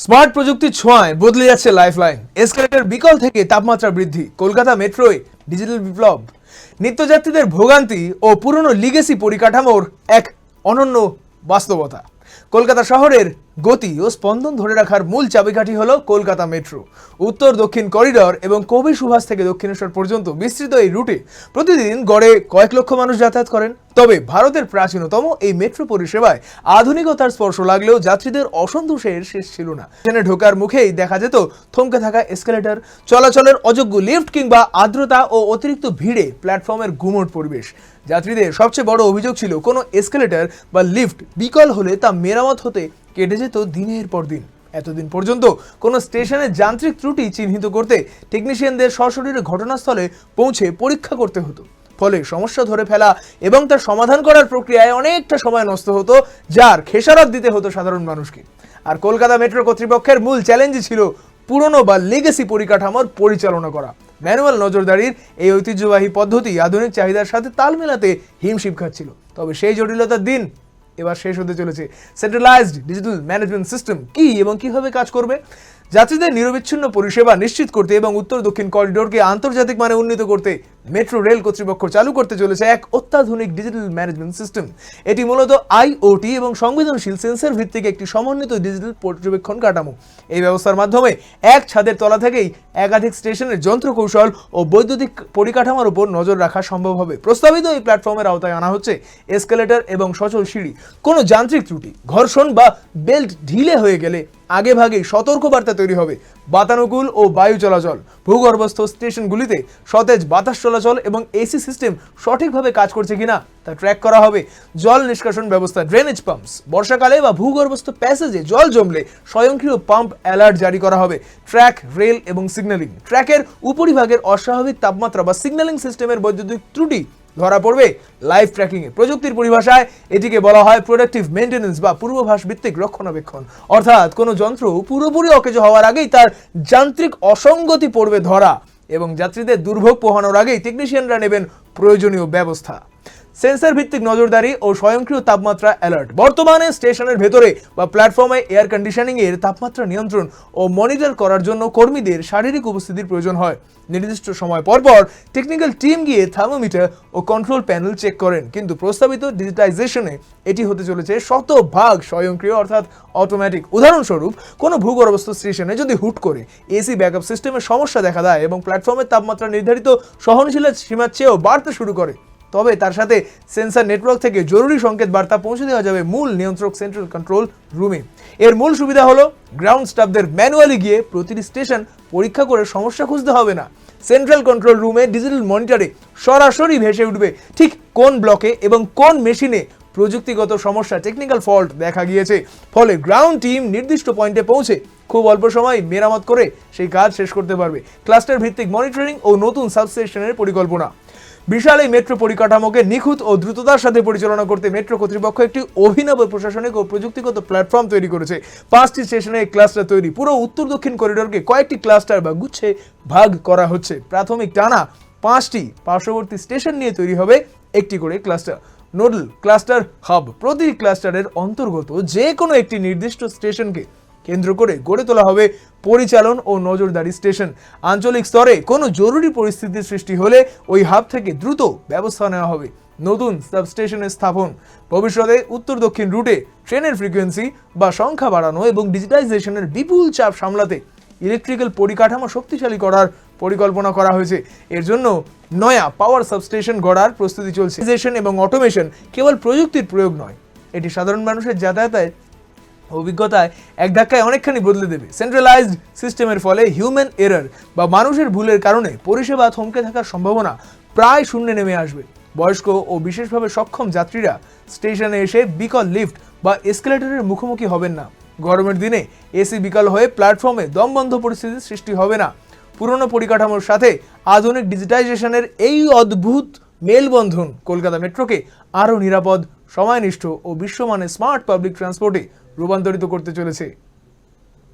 Smart প্রযুক্তির ছোঁয়ায় বদলে যাচ্ছে লাইফলাইন। এসকেলেটর বিকল থেকে তাপমাত্রা বৃদ্ধি, কলকাতা মেট্রোয় ডিজিটাল বিপ্লব, নিত্যযাত্রীদের ভোগান্তি ও পুরনো লিগেসি পরিকাঠামোর এক অনন্য বাস্তবতা। কলকাতা শহরের গতি ও স্পন্দন ধরে রাখার মূল চাবিকাঠি হলো কলকাতা মেট্রো। উত্তর দক্ষিণ করিডর এবং কবি সুভাষ থেকে দক্ষিণেশ্বর পর্যন্ত বিস্তৃত এই রুটে প্রতিদিন গড়ে কয়েক লক্ষ মানুষ যাতায়াত করেন। তবে ভারতের প্রাচীনতম এই মেট্রো পরিষেবায় আধুনিকতার স্পর্শ লাগলেও যাত্রীদের অসন্তোষের শেষ ছিল না। এখানে ঢোকার মুখেই দেখা যেত থমকে থাকা এসকেলেটর, চলাচলের অযোগ্য লিফট কিংবা আর্দ্রতা ও অতিরিক্ত ভিড়ে প্ল্যাটফর্মের গুমোট পরিবেশ। যাত্রীদের সবচেয়ে বড় অভিযোগ ছিল কোনো এসকেলেটর বা লিফট বিকল হলে তা মেরামত হতে কেটে যেত দিনের পর দিন। এতদিন পর্যন্ত কোনো স্টেশনের যান্ত্রিক ত্রুটি চিহ্নিত করতে টেকনিশিয়ানদের সশরীরে ঘটনাস্থলে পৌঁছে পরীক্ষা করতে হতো। ফলে সমস্যা ধরে ফেলা এবং তার সমাধান করার প্রক্রিয়ায় অনেকটা সময় নষ্ট হতো, যার খেসারত দিতে হতো সাধারণ মানুষকে। আর কলকাতা মেট্রো কর্তৃপক্ষের মূল চ্যালেঞ্জই ছিল পুরনো বা লিগেসি পরিকাঠামোর পরিচালনা করা। ম্যানুয়াল নজরদারির এই ঐতিহ্যবাহী পদ্ধতি আধুনিক চাহিদার সাথে তাল মেলাতে হিমশিম খাচ্ছিল। তবে সেই জটিলতার দিন এবার শেষ হতে চলেছে। সেন্ট্রালাইজড ডিজিটাল ম্যানেজমেন্ট সিস্টেম কি এবং কিভাবে কাজ করবে, যাত্রীদের নিরবিচ্ছিন্ন পরিষেবা নিশ্চিত করতে এবং উত্তর দক্ষিণ করিডোরকে আন্তর্জাতিক মানে উন্নীত করতে মেট্রো রেল কর্তৃপক্ষ চালু করতে চলেছে এক অত্যাধুনিক ডিজিটাল ম্যানেজমেন্ট সিস্টেম। এটি মূলত আইওটি এবং সংবেদনশীল সেন্সর ভিত্তিক একটি সমন্বিত ডিজিটাল পর্যবেক্ষণ কাঠামো। এই ব্যবস্থার মাধ্যমে এক ছাদের তলা থেকেই একাধিক স্টেশনের যন্ত্রকৌশল ও বৈদ্যুতিক পরিকাঠামোর উপর নজর রাখা সম্ভব হবে। প্রস্তাবিত এই প্ল্যাটফর্মের আওতায় আনা হচ্ছে এসকেলেটর এবং সচল সিঁড়ি। কোনো যান্ত্রিক ত্রুটি, ঘর্ষণ বা বেল্ট ঢিলে হয়ে গেলে আগেভাগেই সতর্কবার্তা তৈরি হবে। বাতানুকূল ও বায়ু চলাচল, ভূগর্ভস্থ স্টেশনগুলিতে সতেজ বাতাস চলাচল এবং এসি সিস্টেম সঠিকভাবে কাজ করছে কিনা তা ট্র্যাক করা হবে। জল নিষ্কাশন ব্যবস্থা, ড্রেনেজ পাম্পস, বর্ষাকালে বা ভূগর্ভস্থ প্যাসেজে জল জমলে স্বয়ংক্রিয় পাম্প অ্যালার্ট জারি করা হবে। ট্র্যাক, রেল এবং সিগন্যালিং, ট্র্যাকের উপরিভাগের অস্বাভাবিক তাপমাত্রা বা সিগন্যালিং সিস্টেমের বৈদ্যুতিক ত্রুটি ধরা পড়বে লাইভ ট্র্যাকিংয়ে। প্রযুক্তির পরিভাষায় এটিকে বলা হয় প্রোডাক্টিভ মেইনটেনেন্স বা পূর্বাভাস ভিত্তিক রক্ষণাবেক্ষণ। অর্থাৎ কোনো যন্ত্র পুরোপুরি অকেজো হওয়ার আগেই তার যান্ত্রিক অসঙ্গতি পড়বে ধরা এবং যাত্রীদের দুর্ভোগ পোহানোর আগেই টেকনিশিয়ানরা নেবেন প্রয়োজনীয় ব্যবস্থা। সেন্সর ভিত্তিক নজরদারি ও স্বয়ংক্রিয় তাপমাত্রা অ্যালার্ট। বর্তমানে স্টেশনের ভেতরে বা প্ল্যাটফর্মে এয়ার কন্ডিশনিং এর তাপমাত্রা নিয়ন্ত্রণ ও মনিটর করার জন্য কর্মীদের শারীরিক উপস্থিতির প্রয়োজন হয়। নির্দিষ্ট সময় পর পর টেকনিক্যাল টিম গিয়ে থার্মোমিটার ও কন্ট্রোল প্যানেল চেক করেন। কিন্তু প্রস্তাবিত ডিজিটাইজেশনে এটি হতে চলেছে শতভাগ স্বয়ংক্রিয় অর্থাৎ অটোমেটিক। উদাহরণস্বরূপ কোনো ভূগর্ভস্থ স্টেশনে যদি হুট করে এসি ব্যাকআপ সিস্টেমের সমস্যা দেখা দেয় এবং প্ল্যাটফর্মের তাপমাত্রা নির্ধারিত সহনশীল সীমার চেয়েও বাড়তে শুরু করে, তবে তার সাথে সেন্সর নেটওয়ার্ক থেকে জরুরি সংকেত বার্তা পৌঁছে দেওয়া যাবে মূল নিয়ন্ত্রক সেন্ট্রাল কন্ট্রোল রুমে। এর মূল সুবিধা হলো গ্রাউন্ড স্টাফদের ম্যানুয়ালি গিয়ে প্রতিটি স্টেশন পরীক্ষা করে সমস্যা খুঁজতে হবে না। সেন্ট্রাল কন্ট্রোল রুমে ডিজিটাল মনিটরে সরাসরি ভেসে উঠবে ঠিক কোন ব্লকে এবং কোন মেশিনে প্রযুক্তিগত সমস্যা, টেকনিক্যাল ফল্ট দেখা গিয়েছে। ফলে গ্রাউন্ড টিম নির্দিষ্ট পয়েন্টে পৌঁছে খুব অল্প সময় মেরামত করে সেই কাজ শেষ করতে পারবে। ক্লাস্টার ভিত্তিক মনিটরিং ও নতুন সাবস্টেশনের পরিকল্পনা। বিশাল এই মেট্রো পরিকাঠামোকে নিখুঁত ও দ্রুততার সাথে পরিচালনা করতে মেট্রো কর্তৃপক্ষ একটি অভিনব প্রশাসনিক ও প্রযুক্তিগত প্ল্যাটফর্ম তৈরি করেছে। 5টি স্টেশনে এই ক্লাস্টার তৈরি। পুরো উত্তর দক্ষিণ করিডোরকে কয়েকটি ক্লাস্টার বা গুচ্ছে ভাগ করা হচ্ছে। প্রাথমিক টানা 5টি পার্শ্ববর্তী স্টেশন নিয়ে তৈরি হবে একটি করে ক্লাস্টার, নোডাল ক্লাস্টার হাব। প্রতিটি ক্লাস্টারের অন্তর্গত যে কোনো একটি নির্দিষ্ট স্টেশনকে কেন্দ্র করে গড়ে তোলা হবে পরিচালন ও নজরদারি স্টেশন। আঞ্চলিক স্তরে কোনো জরুরি পরিস্থিতির সৃষ্টি হলে ওই হাব থেকে দ্রুত ব্যবস্থা নেওয়া হবে। নতুন সাবস্টেশনের স্থাপন। ভবিষ্যতে উত্তর দক্ষিণ রুটে ট্রেনের ফ্রিকোয়েন্সি বা সংখ্যা বাড়ানো এবং ডিজিটাইজেশনের বিপুল চাপ সামলাতে ইলেকট্রিক্যাল পরিকাঠামো শক্তিশালী করার পরিকল্পনা করা হয়েছে। এর জন্য নয়া পাওয়ার সাবস্টেশন গড়ার প্রস্তুতি চলছে। এবং অটোমেশন কেবল প্রযুক্তির প্রয়োগ নয়, এটি সাধারণ মানুষের যাতায়াতের অভিজ্ঞতায় এক ধাক্কায় অনেকখানি বদলে দেবে। সেন্ট্রালাইজড সিস্টেমের ফলে হিউম্যান এরর বা মানুষের ভুলের কারণে পরিষেবা থমকে থাকার সম্ভাবনা প্রায় শূন্যে নেমে আসবে। বয়স্ক ও বিশেষভাবে সক্ষম যাত্রীরা স্টেশনে এসে বিকল লিফট বা এসকেলেটরের মুখোমুখি হবেন না। গরমের দিনে এসি বিকল হয়ে প্ল্যাটফর্মে দমবন্ধ পরিস্থিতির সৃষ্টি হবে না। পুরনো পরিকাঠামোর সাথে আধুনিক ডিজিটাইজেশনের এই অদ্ভুত মেলবন্ধন কলকাতা মেট্রোকে আরও নিরাপদ, সময়নিষ্ঠ ও বিশ্বমানের স্মার্ট পাবলিক ট্রান্সপোর্টে রূপান্তরিত করতে চলেছে।